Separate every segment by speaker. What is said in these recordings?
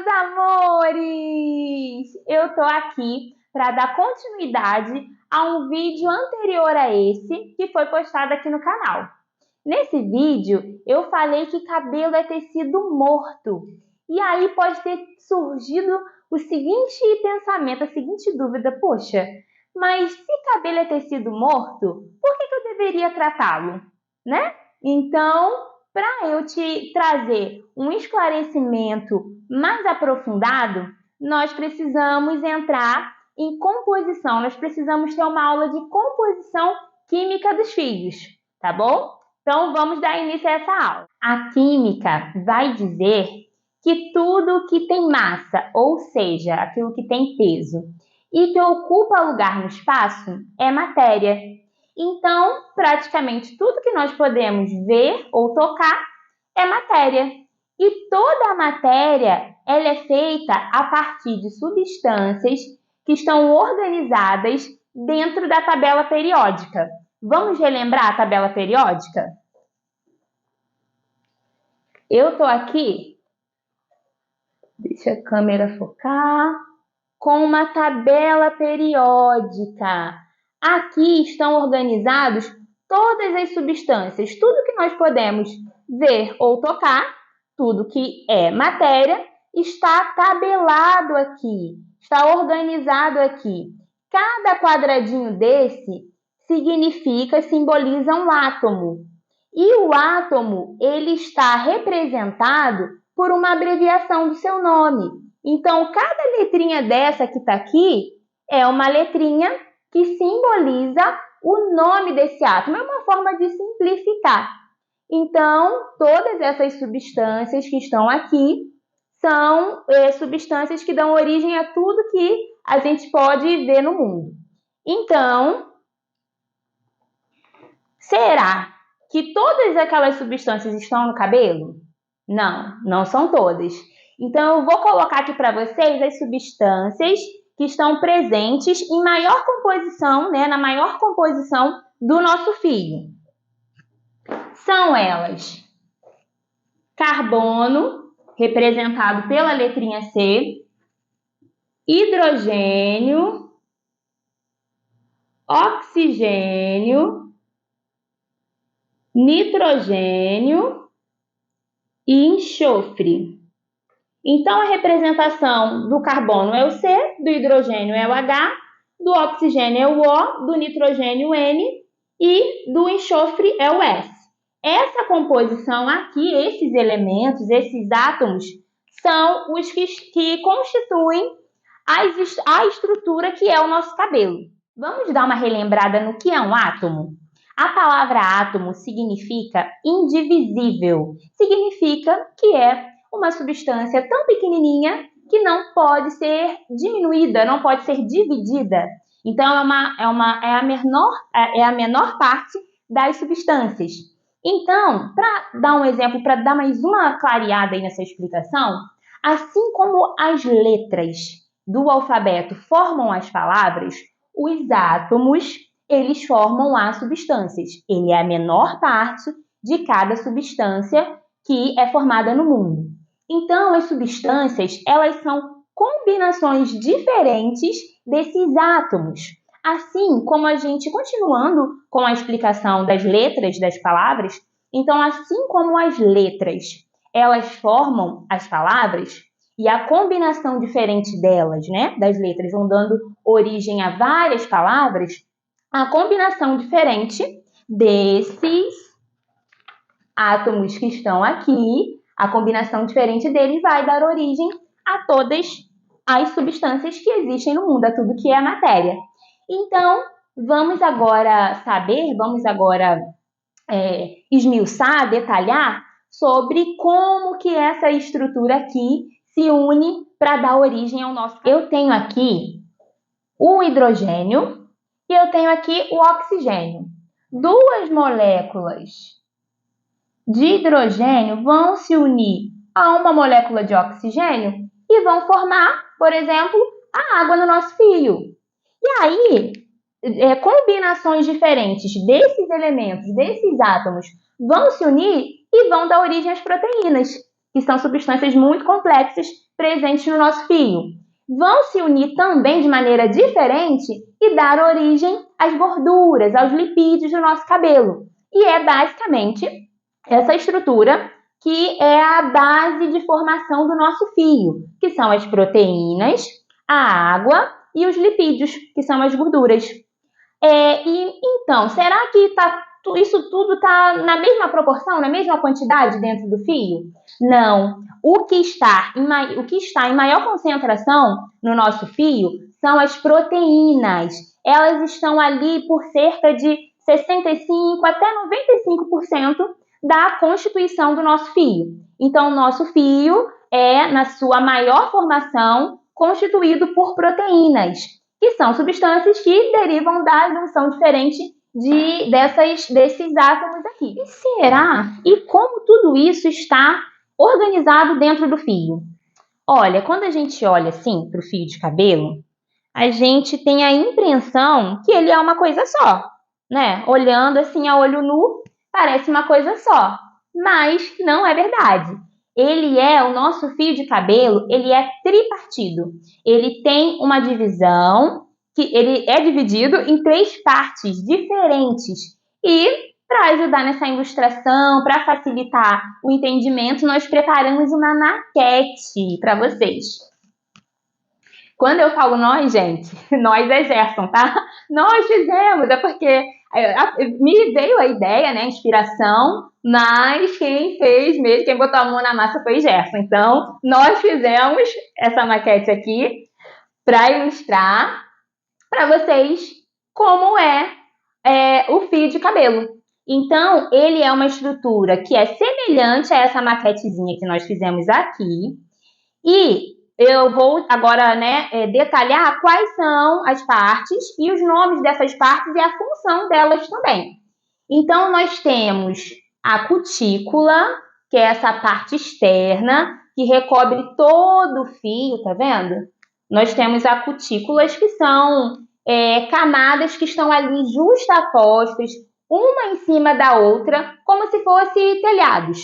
Speaker 1: meus amores! Eu tô aqui para dar continuidade a um vídeo anterior a esse que foi postado aqui no canal. Nesse vídeo, eu falei que cabelo é tecido morto. E aí pode ter surgido o seguinte pensamento, a seguinte dúvida: poxa, mas se cabelo é tecido morto, por que eu deveria tratá-lo, né? Então, para eu te trazer um esclarecimento mais aprofundado, nós precisamos entrar em composição, nós precisamos ter uma aula de composição química dos fios, tá bom? Então, vamos dar início a essa aula. A química vai dizer que tudo que tem massa, ou seja, aquilo que tem peso, e que ocupa lugar no espaço, é matéria. Então, praticamente tudo que nós podemos ver ou tocar é matéria. E toda a matéria ela é feita a partir de substâncias que estão organizadas dentro da tabela periódica. Vamos relembrar a tabela periódica? Eu estou aqui, deixa a câmera focar, com uma tabela periódica. Aqui estão organizados todas as substâncias, tudo que nós podemos ver ou tocar, tudo que é matéria, está tabelado aqui, está organizado aqui. Cada quadradinho desse simboliza um átomo. E o átomo, ele está representado por uma abreviação do seu nome. Então, cada letrinha dessa que está aqui é uma letrinha que simboliza o nome desse átomo. É uma forma de simplificar. Então, todas essas substâncias que estão aqui são substâncias que dão origem a tudo que a gente pode ver no mundo. Então, será que todas aquelas substâncias estão no cabelo? Não, não são todas. Então, eu vou colocar aqui para vocês as substâncias que estão presentes em maior composição, na maior composição do nosso fio. São elas: carbono, representado pela letrinha C, hidrogênio, oxigênio, nitrogênio e enxofre. Então, a representação do carbono é o C, do hidrogênio é o H, do oxigênio é o O, do nitrogênio N e do enxofre é o S. Essa composição aqui, esses elementos, esses átomos, são os que constituem a estrutura que é o nosso cabelo. Vamos dar uma relembrada no que é um átomo? A palavra átomo significa indivisível. Significa que é uma substância tão pequenininha que não pode ser diminuída, não pode ser dividida. Então, é a menor parte das substâncias. Então, para dar um exemplo, para dar mais uma clareada aí nessa explicação, assim como as letras do alfabeto formam as palavras, os átomos, eles formam as substâncias. Ele é a menor parte de cada substância que é formada no mundo. Então, as substâncias, elas são combinações diferentes desses átomos. Assim como a gente, continuando com a explicação das letras das palavras, então, assim como as letras, elas formam as palavras, e a combinação diferente delas, das letras, vão dando origem a várias palavras, a combinação diferente desses átomos que estão aqui, a combinação diferente deles vai dar origem a todas as substâncias que existem no mundo, a tudo que é matéria. Então, vamos agora esmiuçar, detalhar sobre como que essa estrutura aqui se une para dar origem ao nosso... Eu tenho aqui o hidrogênio e eu tenho aqui o oxigênio. Duas moléculas de hidrogênio vão se unir a uma molécula de oxigênio e vão formar, por exemplo, a água no nosso fio. E aí, combinações diferentes desses elementos, desses átomos, vão se unir e vão dar origem às proteínas, que são substâncias muito complexas presentes no nosso fio, vão se unir também de maneira diferente e dar origem às gorduras, aos lipídios do nosso cabelo. E é basicamente essa estrutura que é a base de formação do nosso fio, que são as proteínas, a água e os lipídios, que são as gorduras. Então, será que isso tudo está na mesma proporção, na mesma quantidade dentro do fio? Não. O que está em maior concentração no nosso fio são as proteínas. Elas estão ali por cerca de 65% até 95% da constituição do nosso fio. Então, o nosso fio é, na sua maior formação, constituído por proteínas, que são substâncias que derivam da junção diferente desses átomos aqui. E será? E como tudo isso está organizado dentro do fio? Olha, quando a gente olha assim para o fio de cabelo, a gente tem a impressão que ele é uma coisa só, né? Olhando assim a olho nu, parece uma coisa só, mas não é verdade. O nosso fio de cabelo, ele é tripartido. Ele tem uma divisão, que ele é dividido em 3 partes diferentes. E para ajudar nessa ilustração, para facilitar o entendimento, nós preparamos uma maquete para vocês. Quando eu falo nós, gente, nós é Gerson, tá? Nós fizemos, é porque me veio a ideia, né, a inspiração, mas quem fez mesmo, quem botou a mão na massa foi Gerson. Então, nós fizemos essa maquete aqui para ilustrar para vocês como é o fio de cabelo. Então, ele é uma estrutura que é semelhante a essa maquetezinha que nós fizemos aqui. E eu vou agora, detalhar quais são as partes e os nomes dessas partes e a função delas também. Então, nós temos a cutícula, que é essa parte externa, que recobre todo o fio, tá vendo? Nós temos as cutículas, que são camadas que estão ali justapostas, uma em cima da outra, como se fossem telhados.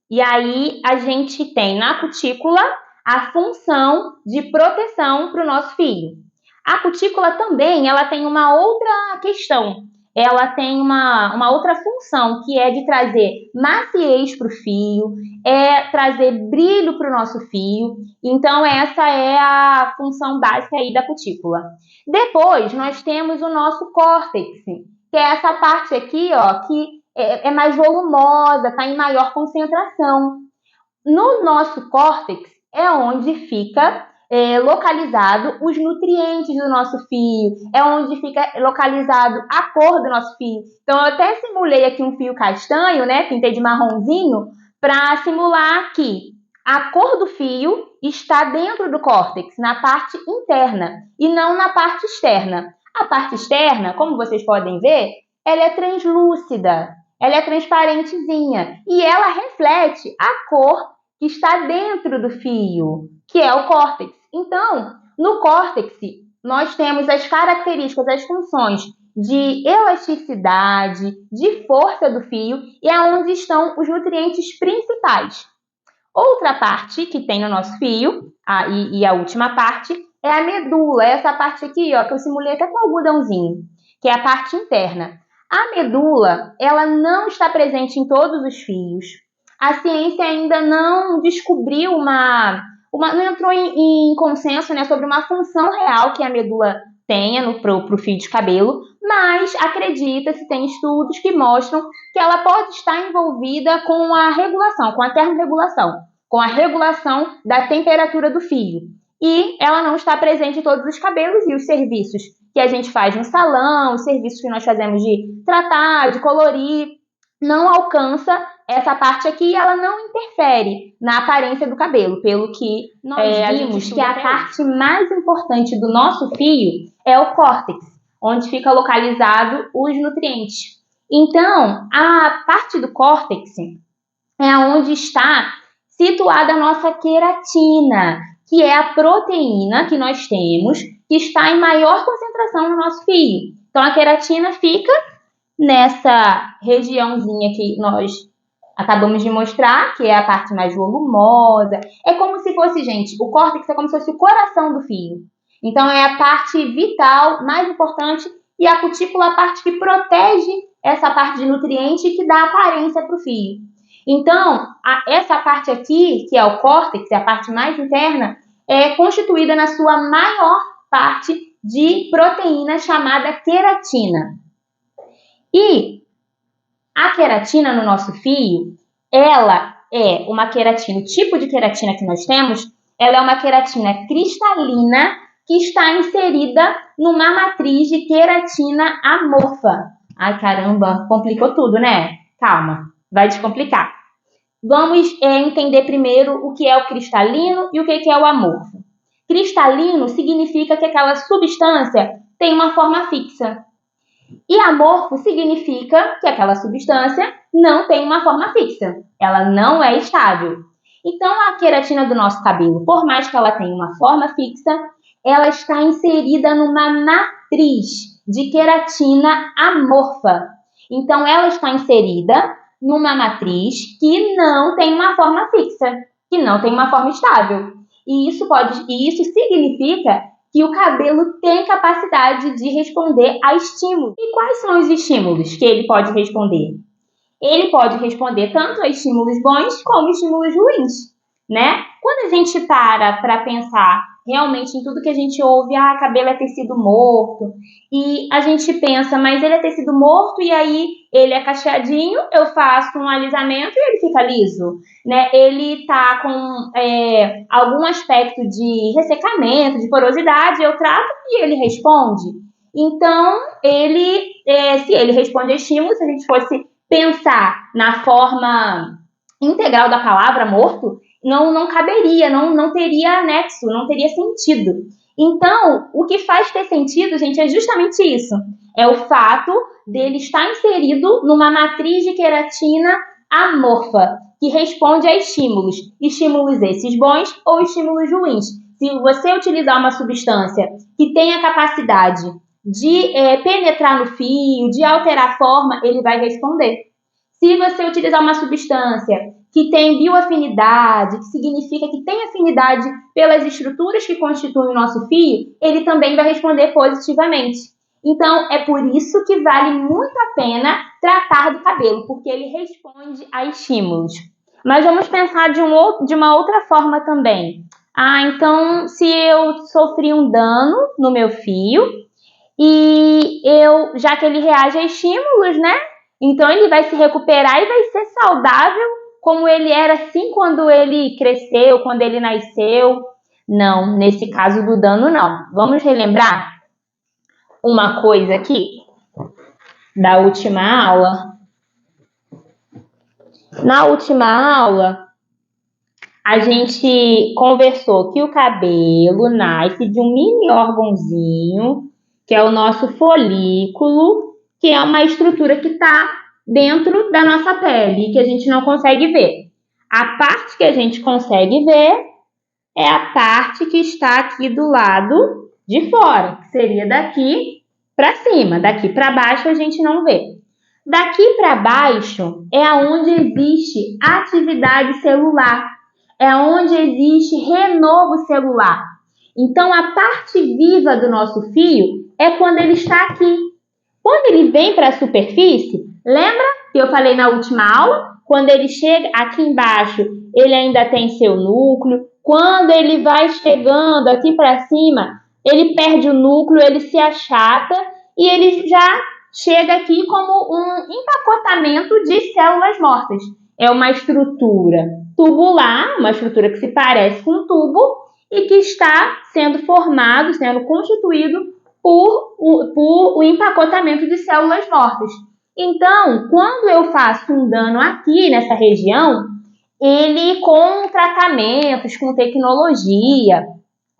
Speaker 1: E aí, a gente tem na cutícula a função de proteção para o nosso fio. A cutícula também ela tem uma outra questão. Ela tem uma outra função, que é de trazer maciez para o fio, trazer brilho para o nosso fio. Então, essa é a função básica aí da cutícula. Depois, nós temos o nosso córtex, que é essa parte aqui, ó, que é mais volumosa, está em maior concentração. No nosso córtex é onde fica localizado os nutrientes do nosso fio, é onde fica localizado a cor do nosso fio. Então, eu até simulei aqui um fio castanho, né? Pintei de marronzinho, para simular que a cor do fio está dentro do córtex, na parte interna, e não na parte externa. A parte externa, como vocês podem ver, ela é translúcida, ela é transparentezinha, e ela reflete a cor que está dentro do fio, que é o córtex. Então, no córtex, nós temos as características, as funções de elasticidade, de força do fio, e é onde estão os nutrientes principais. Outra parte que tem no nosso fio, e a última parte, é a medula, essa parte aqui, ó, que eu simulei até com algodãozinho, que é a parte interna. A medula, ela não está presente em todos os fios. A ciência ainda não descobriu não entrou em consenso, né, sobre uma função real que a medula tenha para o fio de cabelo, mas acredita-se, tem estudos que mostram que ela pode estar envolvida com a regulação, com a termorregulação, com a regulação da temperatura do fio. E ela não está presente em todos os cabelos, e os serviços que a gente faz no salão, os serviços que nós fazemos de tratar, de colorir, não alcança essa parte aqui, e ela não interfere na aparência do cabelo, pelo que nós vimos que a parte mais importante do nosso fio é o córtex, onde fica localizado os nutrientes. Então, a parte do córtex é onde está situada a nossa queratina, que é a proteína que nós temos, que está em maior concentração no nosso fio. Então, a queratina fica nessa regiãozinha que nós Acabamos de mostrar que é a parte mais volumosa. É como se fosse, gente, o córtex é como se fosse o coração do fio. Então, é a parte vital, mais importante, e a cutícula é a parte que protege essa parte de nutriente e que dá aparência para o fio. Então, essa parte aqui, que é o córtex, é a parte mais interna, é constituída na sua maior parte de proteína chamada queratina. E a queratina no nosso fio, ela é uma queratina, o tipo de queratina que nós temos, ela é uma queratina cristalina que está inserida numa matriz de queratina amorfa. Ai, caramba, complicou tudo, né? Calma, vai descomplicar. Vamos entender primeiro o que é o cristalino e o que é o amorfo. Cristalino significa que aquela substância tem uma forma fixa. E amorfo significa que aquela substância não tem uma forma fixa. Ela não é estável. Então, a queratina do nosso cabelo, por mais que ela tenha uma forma fixa, ela está inserida numa matriz de queratina amorfa. Então, ela está inserida numa matriz que não tem uma forma fixa, que não tem uma forma estável. E isso significa que o cabelo tem capacidade de responder a estímulos. E quais são os estímulos que ele pode responder? Ele pode responder tanto a estímulos bons como estímulos ruins, né? Quando a gente para pensar realmente em tudo que a gente ouve, cabelo é tecido morto, e a gente pensa, mas ele é tecido morto e aí ele é cacheadinho, eu faço um alisamento e ele fica liso, né? Ele tá com algum aspecto de ressecamento, de porosidade, eu trato e ele responde. Então, se ele responde a estímulos, se a gente fosse pensar na forma integral da palavra morto, não caberia, não teria nexo, não teria sentido. Então, o que faz ter sentido, gente, é justamente isso. É o fato dele estar inserido numa matriz de queratina amorfa, que responde a estímulos. Estímulos esses bons ou estímulos ruins. Se você utilizar uma substância que tem a capacidade de penetrar no fio, de alterar a forma, ele vai responder. Se você utilizar uma substância que tem bioafinidade, que significa que tem afinidade pelas estruturas que constituem o nosso fio, ele também vai responder positivamente. Então, é por isso que vale muito a pena tratar do cabelo, porque ele responde a estímulos. Mas vamos pensar de uma outra forma também. Então, se eu sofri um dano no meu fio, e já que ele reage a estímulos, né? Então ele vai se recuperar e vai ser saudável como ele era assim quando ele cresceu, quando ele nasceu. Não, nesse caso do dano não. Vamos relembrar uma coisa aqui da última aula. Na última aula, a gente conversou que o cabelo nasce de um mini órgãozinho, que é o nosso folículo, que é uma estrutura que está dentro da nossa pele, que a gente não consegue ver. A parte que a gente consegue ver é a parte que está aqui do lado de fora, que seria daqui para cima. Daqui para baixo a gente não vê. Daqui para baixo é onde existe atividade celular, é onde existe renovo celular. Então, a parte viva do nosso fio é quando ele está aqui. Quando ele vem para a superfície, lembra que eu falei na última aula? Quando ele chega aqui embaixo, ele ainda tem seu núcleo. Quando ele vai chegando aqui para cima, ele perde o núcleo, ele se achata e ele já chega aqui como um empacotamento de células mortas. É uma estrutura tubular, uma estrutura que se parece com um tubo e que está sendo formado, sendo constituído por o empacotamento de células mortas. Então, quando eu faço um dano aqui nessa região, ele com tratamentos, com tecnologia,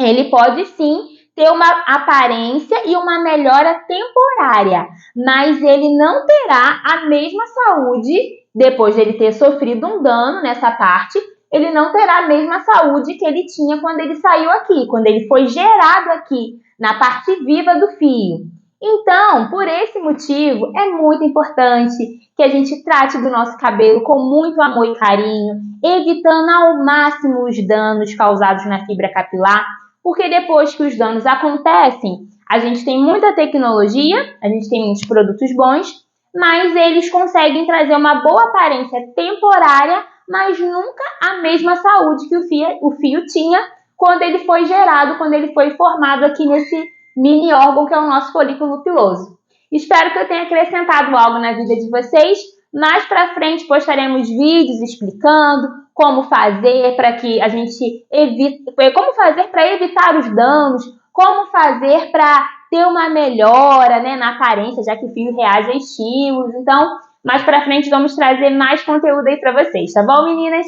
Speaker 1: ele pode sim ter uma aparência e uma melhora temporária, mas ele não terá a mesma saúde depois de ele ter sofrido um dano nessa parte, ele não terá a mesma saúde que ele tinha quando ele saiu aqui, quando ele foi gerado aqui, na parte viva do fio. Então, por esse motivo, é muito importante que a gente trate do nosso cabelo com muito amor e carinho, evitando ao máximo os danos causados na fibra capilar, porque depois que os danos acontecem, a gente tem muita tecnologia, a gente tem muitos produtos bons, mas eles conseguem trazer uma boa aparência temporária, mas nunca a mesma saúde que o fio tinha quando ele foi gerado, quando ele foi formado aqui nesse mini órgão que é o nosso folículo piloso. Espero que eu tenha acrescentado algo na vida de vocês. Mais para frente postaremos vídeos explicando como fazer para que a gente evite, como fazer para evitar os danos, como fazer para ter uma melhora, né, na aparência, já que o fio reage a estímulos. Então, mais para frente vamos trazer mais conteúdo aí para vocês, tá bom, meninas?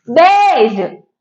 Speaker 1: Beijo!